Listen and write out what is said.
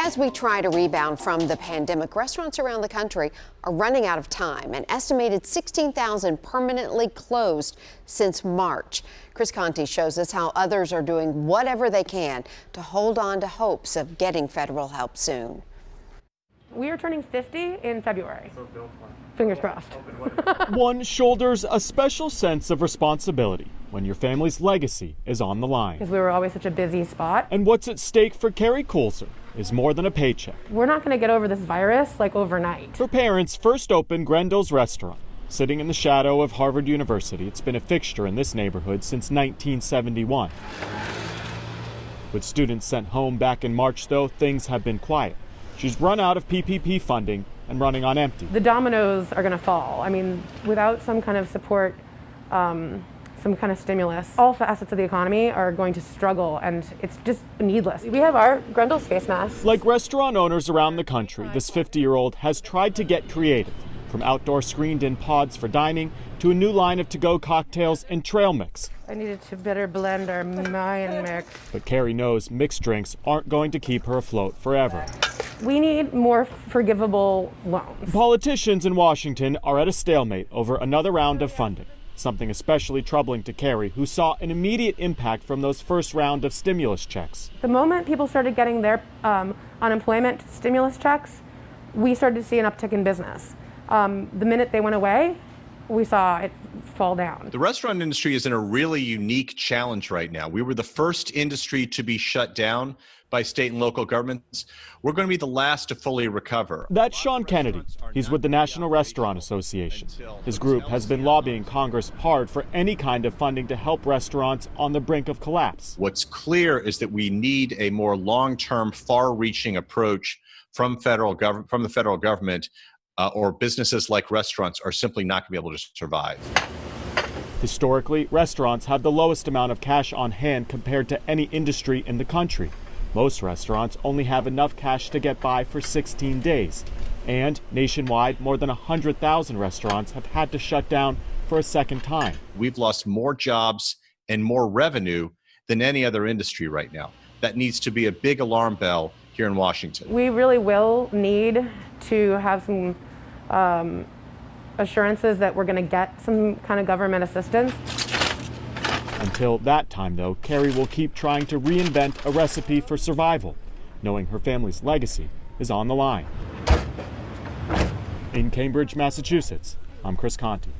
As we try to rebound from the pandemic, restaurants around the country are running out of time. An estimated 16,000 permanently closed since March. Chris Conti shows us how others are doing whatever they can to hold on to hopes of getting federal help soon. We are turning 50 in February. Fingers crossed. One shoulders a special sense of responsibility when your family's legacy is on the line. Because we were always such a busy spot. And what's at stake for Carrie Coulser is more than a paycheck. We're not going to get over this virus like overnight. Her parents first opened Grendel's restaurant. Sitting in the shadow of Harvard University, it's been a fixture in this neighborhood since 1971. With students sent home back in March, though, things have been quiet. She's run out of PPP funding and running on empty. The dominoes are going to fall. I mean, without some kind of support, some kind of stimulus, all facets of the economy are going to struggle, and it's just needless. We have our Grendel's face masks. Like restaurant owners around the country, this 50-year-old has tried to get creative, from outdoor screened-in pods for dining to a new line of to-go cocktails and trail mix. I needed to better blend our Mayan mix. But Carrie knows mixed drinks aren't going to keep her afloat forever. We need more forgivable loans. Politicians in Washington are at a stalemate over another round of funding, something especially troubling to Carrie, who saw an immediate impact from those first round of stimulus checks. The moment people started getting their unemployment stimulus checks, we started to see an uptick in business. The minute they went away, we saw it fall down. The restaurant industry is in a really unique challenge right now. We were the first industry to be shut down by state and local governments. We're going to be the last to fully recover. That's Sean Kennedy. He's with the National Restaurant Association. His group has been lobbying Congress hard for any kind of funding to help restaurants on the brink of collapse. What's clear is that we need a more long-term, far-reaching approach from the federal government, or businesses like restaurants are simply not going to be able to survive. Historically, restaurants have the lowest amount of cash on hand compared to any industry in the country. Most restaurants only have enough cash to get by for 16 days. And nationwide, more than 100,000 restaurants have had to shut down for a second time. We've lost more jobs and more revenue than any other industry right now. That needs to be a big alarm bell here in Washington. We really will need to have some assurances that we're going to get some kind of government assistance. Until that time, though, Carrie will keep trying to reinvent a recipe for survival, knowing her family's legacy is on the line. In Cambridge, Massachusetts, I'm Chris Conti.